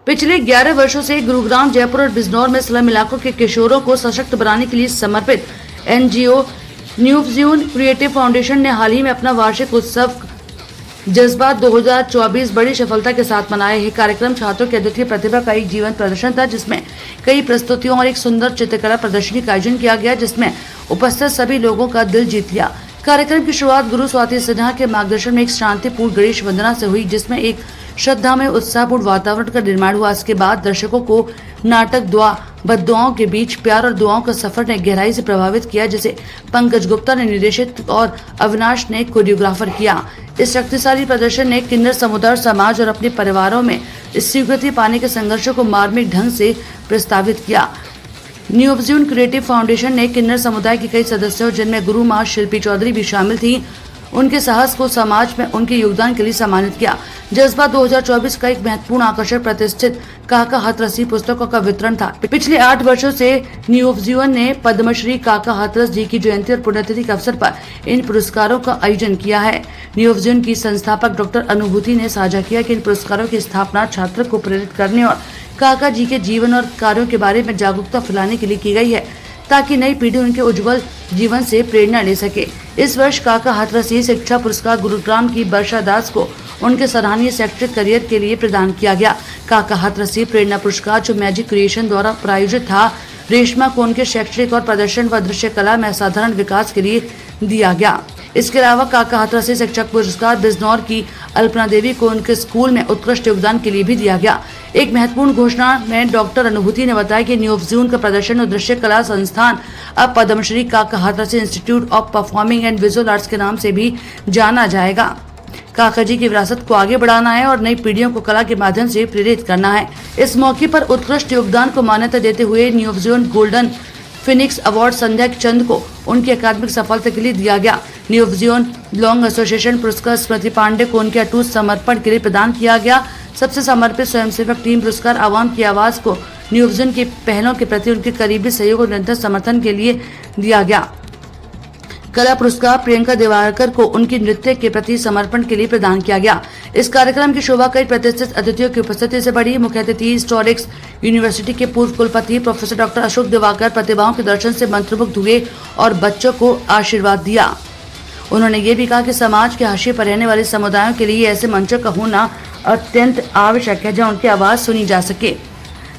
पिछले 11 वर्षों से गुरुग्राम, जयपुर और बिजनौर में स्लम इलाकों के किशोरों को सशक्त बनाने के लिए समर्पित एनजीओ न्यूवज्यून क्रिएटिव फाउंडेशन ने हाल ही में अपना वार्षिक उत्सव जज्बात 2024 बड़ी सफलता के साथ मनाया। यह कार्यक्रम छात्रों की अद्वितीय प्रतिभा का एक जीवंत प्रदर्शन था, जिसमें कई प्रस्तुतियों और एक सुंदर चित्रकला प्रदर्शनी का आयोजन किया गया, जिसमें उपस्थित सभी लोगों का दिल जीत लिया। कार्यक्रम की शुरुआत गुरु स्वाति सिन्हा के मार्गदर्शन में एक शांतिपूर्ण गणेश वंदना से हुई, जिसमें एक श्रद्धा में उत्साहपूर्ण वातावरण का निर्माण हुआ। इसके बाद दर्शकों को नाटक बद्दुआओं के बीच प्यार और दुआओं का सफर ने गहराई से प्रभावित किया, जिसे पंकज गुप्ता ने निर्देशित और अविनाश ने कोरियोग्राफर किया। इस शक्तिशाली प्रदर्शन ने किन्नर समुदाय, समाज और अपने परिवारों में स्वीकृति पाने के संघर्षों को मार्मिक ढंग से प्रस्तावित किया। न्यूवज्यून क्रिएटिव फाउंडेशन ने किन्नर समुदाय के कई सदस्यों, जिनमें गुरु मां शिल्पी चौधरी भी शामिल थी, उनके साहस को समाज में उनके योगदान के लिए सम्मानित किया। जज्बा 2024 का एक महत्वपूर्ण आकर्षण प्रतिष्ठित काका हाथरसी पुस्तकों का वितरण था। पिछले 8 वर्षों से न्यूवज्यून ने पद्मश्री काका हाथरस जी की जयंती और पुण्यतिथि के अवसर पर इन पुरस्कारों का आयोजन किया है। न्यूवज्यून की संस्थापक डॉक्टर अनुभूति ने साझा किया कि इन पुरस्कारों की स्थापना छात्र को प्रेरित करने और काका जी के जीवन और कार्यों के बारे में जागरूकता फैलाने के लिए की गई है, ताकि नई पीढ़ी उनके उज्जवल जीवन से प्रेरणा ले सके। इस वर्ष काका हाथरसी शिक्षा पुरस्कार गुरुग्राम की वर्षा दास को उनके सराहनीय शैक्षिक करियर के लिए प्रदान किया गया। काका हाथरसी प्रेरणा पुरस्कार, जो मैजिक क्रिएशन द्वारा प्रायोजित था, रेशमा को उनके शैक्षिक और प्रदर्शन व दृश्य कला में असाधारण विकास के लिए दिया गया। इसके अलावा काका हाथरसी शिक्षक पुरस्कार बिजनौर की अल्पना देवी को उनके स्कूल में उत्कृष्ट योगदान के लिए भी दिया गया। एक महत्वपूर्ण घोषणा में डॉक्टर अनुभूति ने बताया कि न्यूवज्यून का प्रदर्शन और दृश्य कला संस्थान अब पद्मश्री काका Hathrasi institute of performing and visual arts के नाम से भी जाना जाएगा। काका जी की विरासत को आगे बढ़ाना है और नई पीढ़ियों को कला के माध्यम से प्रेरित करना है। इस मौके पर उत्कृष्ट योगदान को मान्यता देते हुए न्यूवज्यून गोल्डन फिनिक्स अवार्ड संध्या चंद को उनकी अकादमिक सफलता के लिए दिया गया। न्यूवज्यून लॉन्ग एसोसिएशन पुरस्कार स्मृति पांडे को उनके अटूट समर्पण के लिए प्रदान किया गया। सबसे समर्पित स्वयंसेवक टीम पुरस्कार आवाम की आवाज को न्यूवज्यून की पहलों के प्रति उनके करीबी सहयोग और निरंतर समर्थन के लिए दिया गया। कला पुरस्कार प्रियंका देवारकर को उनकी नृत्य के प्रति समर्पण के लिए प्रदान किया गया। इस कार्यक्रम की शोभा कई प्रतिष्ठित अतिथियों की उपस्थिति से बढ़ी। मुख्य अतिथि हिस्टोरिक्स यूनिवर्सिटी के पूर्व कुलपति प्रोफेसर डॉक्टर अशोक दिवाकर प्रतिभाओं के दर्शन से मंत्रमुग्ध हुए और बच्चों को आशीर्वाद दिया। उन्होंने ये भी कहा कि समाज के हाशिए पर रहने वाले समुदायों के लिए ऐसे मंचों का होना अत्यंत आवश्यक है, जहां उनकी आवाज सुनी जा सके।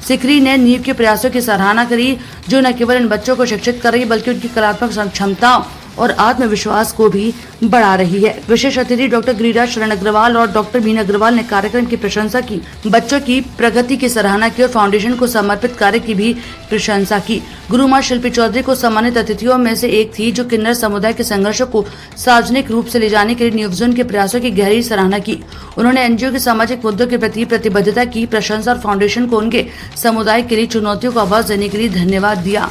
सिकरी ने नीव के प्रयासों की सराहना करी, जो न केवल इन बच्चों को शिक्षित कर रही बल्कि उनकी कलात्मक क्षमताओं और आत्मविश्वास को भी बढ़ा रही है। विशेष अतिथि डॉक्टर गिरिराज शरण अग्रवाल और डॉक्टर बीना अग्रवाल ने कार्यक्रम की प्रशंसा की, बच्चों की प्रगति की सराहना की और फाउंडेशन को समर्पित कार्य की भी प्रशंसा की। गुरु मां शिल्पी चौधरी को सम्मानित अतिथियों में से एक थी, जो किन्नर समुदाय के संघर्षों को सार्वजनिक रूप से ले जाने के लिए न्यूवज्यून के प्रयासों की गहरी सराहना की। उन्होंने एनजीओ के सामाजिक मुद्दों के प्रति प्रतिबद्धता की प्रशंसा और फाउंडेशन को उनके समुदाय के लिए चुनौतियों को आवाज देने के लिए धन्यवाद दिया।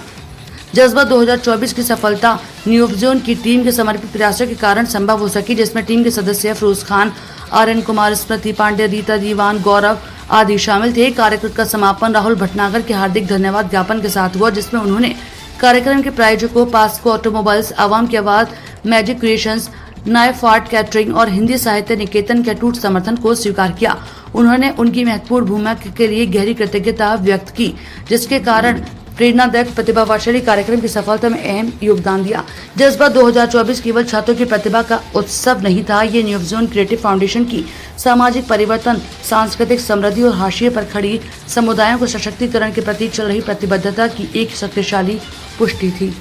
जज्बा 2024 की सफलता न्यूवज्यून की टीम के समर्पित प्रयासों के कारण संभव हो सकी, जिसमें टीम के सदस्य फरोज खान, आर्यन कुमार, स्मृति पांडे, रीता दीवान, गौरव आदि शामिल थे। कार्यक्रम का समापन राहुल भटनागर के हार्दिक धन्यवाद ज्ञापन के साथ हुआ, जिसमें उन्होंने कार्यक्रम के प्रायोजकों पास्को ऑटोमोबाइल्स, आवाम की आवाज, मैजिक क्रिएशंस, नायफार्ट कैटरिंग और हिंदी साहित्य निकेतन के अटूट समर्थन को स्वीकार किया। उन्होंने उनकी महत्वपूर्ण भूमिका के लिए गहरी कृतज्ञता व्यक्त की, जिसके कारण प्रेरणादायक प्रतिभाशाली कार्यक्रम की सफलता में अहम योगदान दिया। जज्बा 2024 केवल छात्रों की प्रतिभा का उत्सव नहीं था, ये न्यूवज्यून क्रिएटिव फाउंडेशन की सामाजिक परिवर्तन, सांस्कृतिक समृद्धि और हाशिए पर खड़ी समुदायों को सशक्तिकरण के प्रति चल रही प्रतिबद्धता की एक शक्तिशाली पुष्टि थी।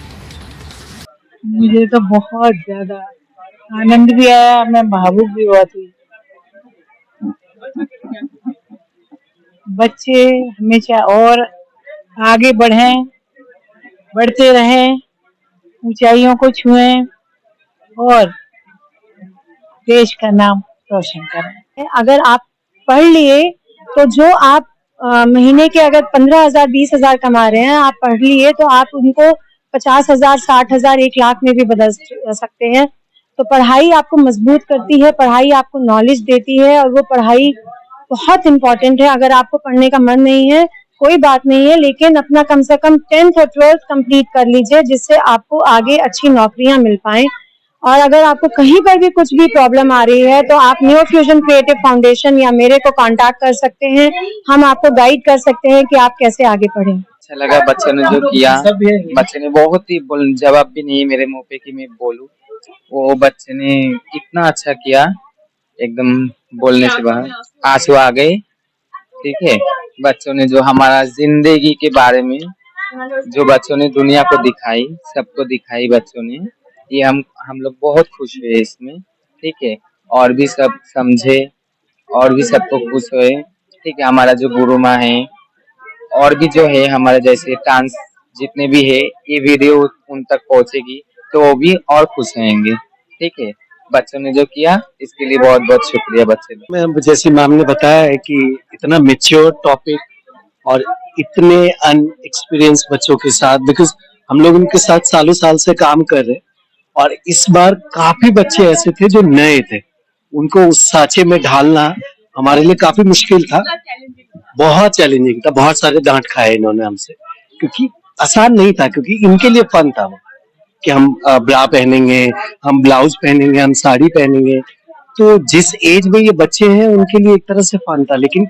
मुझे तो बहुत ज्यादा आनंद भी आया, मैं भावुक भी हुआ थी। बच्चे हमेशा और आगे बढ़ें, बढ़ते रहें, ऊंचाइयों को छुएं और देश का नाम रोशन करें। अगर आप पढ़ लिए तो जो आप महीने के अगर 15,000 20,000 कमा रहे हैं, आप पढ़ लिए तो आप उनको 50,000 60,000 1 लाख में भी बदल सकते हैं। तो पढ़ाई आपको मजबूत करती है, पढ़ाई आपको नॉलेज देती है और वो पढ़ाई बहुत इम्पोर्टेंट है। अगर आपको पढ़ने का मन नहीं है कोई बात नहीं है, लेकिन अपना कम से कम 10th और 12th कंप्लीट कर लीजिए, जिससे आपको आगे अच्छी नौकरियां मिल पाएं और अगर आपको कहीं पर भी कुछ भी प्रॉब्लम आ रही है तो आप न्यू फ्यूजन क्रिएटिव फाउंडेशन या मेरे को कांटेक्ट कर सकते हैं। हम आपको गाइड कर सकते हैं कि आप कैसे आगे बढ़ें। अच्छा लगा बच्चों ने जो किया। बच्चे ने बहुत ही जवाब भी नहीं मेरे मुंह पे कि मैं बोलूं। वो बच्चे ने इतना अच्छा किया, एकदम बोलने से बाहर आंसू आ गए। ठीक है, बच्चों ने जो हमारा जिंदगी के बारे में जो बच्चों ने दुनिया को दिखाई, सबको दिखाई बच्चों ने, ये हम लोग बहुत खुश हुए इसमें। ठीक है, और भी सब समझे और भी सबको खुश हुए। ठीक है, हमारा जो गुरु माँ है और भी जो है हमारे जैसे डांस जितने भी है, ये वीडियो उन तक पहुंचेगी तो वो भी और खुश रहेंगे। ठीक है, बच्चों ने जो किया इसके लिए बहुत बहुत शुक्रिया बच्चे लोग। मैं जैसे मैम ने बताया है कि इतना मेच्योर टॉपिक और इतने अनएक्सपीरियंस बच्चों के साथ, बिकॉज हम लोग उनके साथ सालों साल से काम कर रहे हैं और इस बार काफी बच्चे ऐसे थे जो नए थे, उनको उस सांचे में ढालना हमारे लिए काफी मुश्किल था, बहुत चैलेंजिंग था। बहुत सारे डांट खाए इन्होंने हमसे, क्योंकि आसान नहीं था, क्योंकि इनके लिए फन था वो कि हम ब्रा पहनेंगे, हम ब्लाउज पहनेंगे, हम साड़ी पहनेंगे। तो जिस एज में ये बच्चे हैं उनके लिए एक तरह से फन था, लेकिन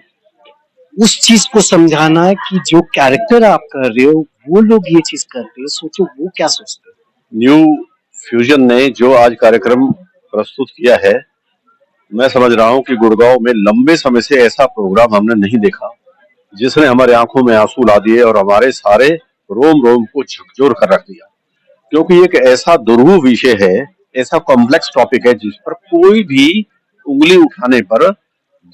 उस चीज को समझाना कि जो कैरेक्टर आप कर रहे हो वो लोग ये चीज करते हैं, सोचो वो क्या सोचते हैं। न्यू फ्यूजन ने जो आज कार्यक्रम प्रस्तुत किया है, मैं समझ रहा हूं कि गुड़गांव में लंबे समय से ऐसा प्रोग्राम हमने नहीं देखा जिसने हमारे आंखों में आंसू ला दिए और हमारे सारे रोम रोम को झकझोर कर रख दिया। क्योंकि एक ऐसा दुर्गुह विषय है, ऐसा कॉम्प्लेक्स टॉपिक है जिस पर कोई भी उंगली उठाने पर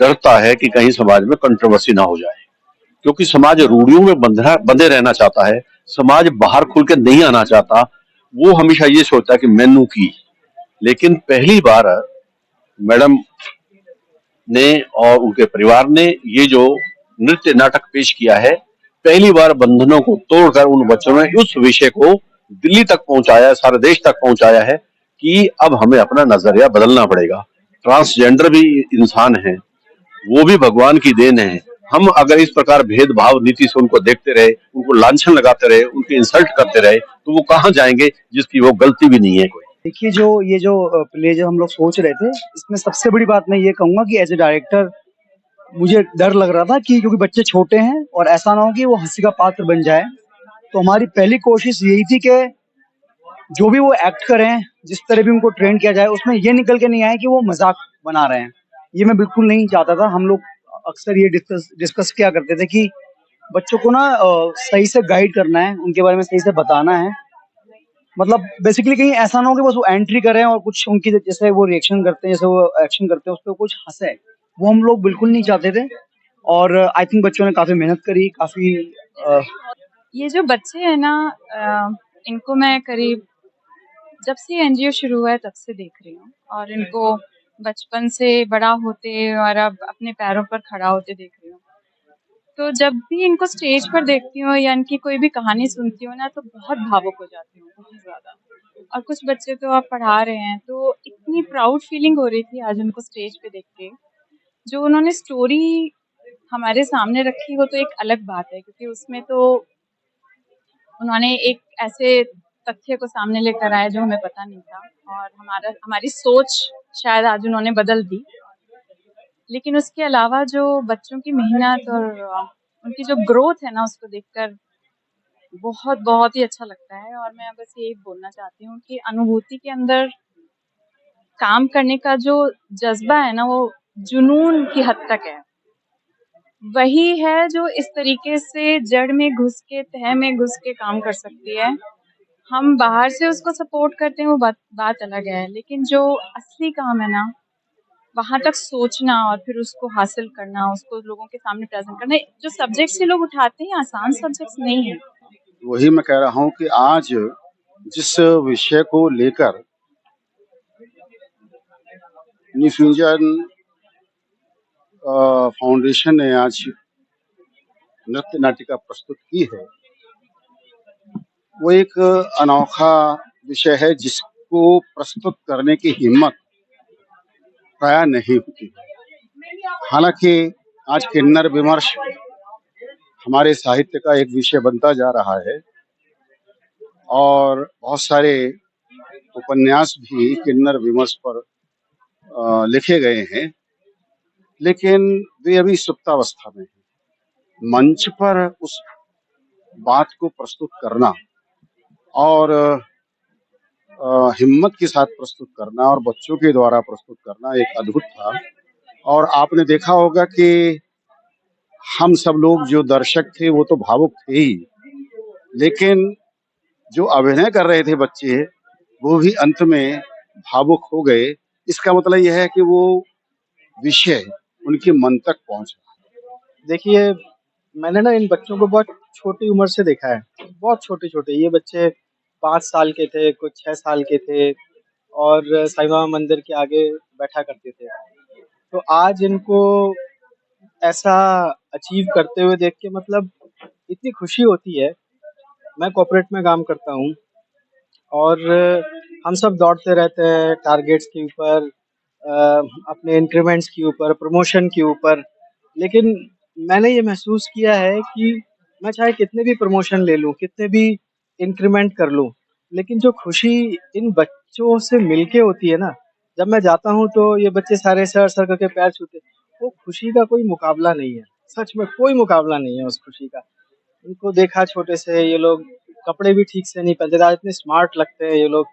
डरता है कि कहीं समाज में कंट्रोवर्सी ना हो जाए, क्योंकि समाज रूढ़ियों में बंधे रहना चाहता है, समाज बाहर खुल के नहीं आना चाहता। वो हमेशा ये सोचता है कि मैनू की। लेकिन पहली बार मैडम ने और उनके परिवार ने ये जो नृत्य नाटक पेश किया है, पहली बार बंधनों को तोड़कर उन बच्चों ने उस विषय को दिल्ली तक पहुंचाया, सारे देश तक पहुंचाया है कि अब हमें अपना नजरिया बदलना पड़ेगा। ट्रांसजेंडर भी इंसान है, वो भी भगवान की देन है। हम अगर इस प्रकार भेदभाव नीति से उनको देखते रहे, उनको लांछन लगाते रहे, उनकी इंसल्ट करते रहे, तो वो कहाँ जाएंगे जिसकी वो गलती भी नहीं है कोई। देखिए, ये जो प्ले जो हम लोग सोच रहे थे, इसमें सबसे बड़ी बात मैं ये कहूंगा कि एज ए डायरेक्टर मुझे डर लग रहा था कि क्योंकि बच्चे छोटे हैं और ऐसा ना हो कि वो हंसी का पात्र बन जाए। तो हमारी पहली कोशिश यही थी कि जो भी वो एक्ट करें, जिस तरह भी उनको ट्रेन किया जाए, उसमें ये निकल के नहीं आए कि वो मजाक बना रहे हैं। ये मैं बिल्कुल नहीं चाहता था। हम लोग अक्सर ये डिस्कस किया करते थे कि बच्चों को ना सही से गाइड करना है, उनके बारे में सही से बताना है। मतलब बेसिकली कहीं ऐसा ना हो कि बस वो एंट्री करें और कुछ उनकी जैसे वो रिएक्शन करते हैं, जैसे वो एक्शन करते हैं, उस पर कुछ हंसे, वो हम लोग बिल्कुल नहीं चाहते थे। और आई थिंक बच्चों ने काफी मेहनत करी, काफी ये जो बच्चे हैं ना, इनको मैं करीब जब से एनजीओ शुरू हुआ है तब से देख रही हूँ, और इनको बचपन से बड़ा होते और अब अपने पैरों पर खड़ा होते देख रही हूँ। तो जब भी इनको स्टेज पर देखती हूँ या इनकी कोई भी कहानी सुनती हूँ ना, तो बहुत भावुक हो जाती हूँ, बहुत ज्यादा। और कुछ बच्चे तो आप पढ़ा रहे हैं, तो इतनी प्राउड फीलिंग हो रही थी आज उनको स्टेज पे देख के। जो उन्होंने स्टोरी हमारे सामने रखी, वो तो एक अलग बात है, क्योंकि उसमें तो उन्होंने एक ऐसे तथ्य को सामने लेकर आया जो हमें पता नहीं था, और हमारी सोच शायद आज उन्होंने बदल दी। लेकिन उसके अलावा जो बच्चों की मेहनत और उनकी जो ग्रोथ है ना, उसको देखकर बहुत बहुत ही अच्छा लगता है। और मैं बस यही बोलना चाहती हूँ कि अनुभूति के अंदर काम करने का जो जज्बा है ना, वो जुनून की हद तक है। वही है जो इस तरीके से जड़ में घुस के, तह में घुस के काम कर सकती है। हम बाहर से उसको सपोर्ट करते हैं, वो बात अलग है, लेकिन जो असली काम है ना, वहां तक सोचना और फिर उसको हासिल करना, उसको लोगों के सामने प्रेजेंट करना, जो सब्जेक्ट्स ये लोग उठाते हैं आसान सब्जेक्ट्स नहीं है। वही मैं कह रहा हूँ कि आज जिस विषय को लेकर न्यू फ्यूजन फाउंडेशन ने आज नृत्य नाटिका प्रस्तुत की है, वो एक अनोखा विषय है जिसको प्रस्तुत करने की हिम्मत प्राय नहीं होती। हालांकि आज किन्नर विमर्श हमारे साहित्य का एक विषय बनता जा रहा है और बहुत सारे उपन्यास भी किन्नर विमर्श पर लिखे गए हैं, लेकिन वे अभी सुप्तावस्था में हैं। मंच पर उस बात को प्रस्तुत करना और हिम्मत के साथ प्रस्तुत करना और बच्चों के द्वारा प्रस्तुत करना एक अद्भुत था। और आपने देखा होगा कि हम सब लोग जो दर्शक थे वो तो भावुक थे ही, लेकिन जो अभिनय कर रहे थे बच्चे वो भी अंत में भावुक हो गए। इसका मतलब यह है कि वो विषय उनके मन तक पहुंचा। देखिए, मैंने ना इन बच्चों को बहुत छोटी उम्र से देखा है, बहुत छोटे-छोटे। ये बच्चे 5 साल के थे, कुछ 6 साल के थे और साईं बाबा मंदिर के आगे बैठा करते थे। तो आज इनको ऐसा अचीव करते हुए देख के मतलब इतनी खुशी होती है। मैं कॉर्पोरेट में काम करता हूँ और हम सब दौड़ते रहते हैं टारगेट्स के ऊपर, अपने इंक्रीमेंट्स के ऊपर, प्रमोशन के ऊपर। लेकिन मैंने ये महसूस किया है कि मैं चाहे कितने भी प्रमोशन ले लूँ, कितने भी इंक्रीमेंट कर लूँ, लेकिन जो खुशी इन बच्चों से मिलके होती है ना, जब मैं जाता हूँ तो ये बच्चे सारे सर करके पैर छूते, वो खुशी का कोई मुकाबला नहीं है। सच में कोई मुकाबला नहीं है उस खुशी का। इनको देखा छोटे से, ये लोग कपड़े भी ठीक से नहीं पहनते थे, आज इतने स्मार्ट लगते हैं ये लोग।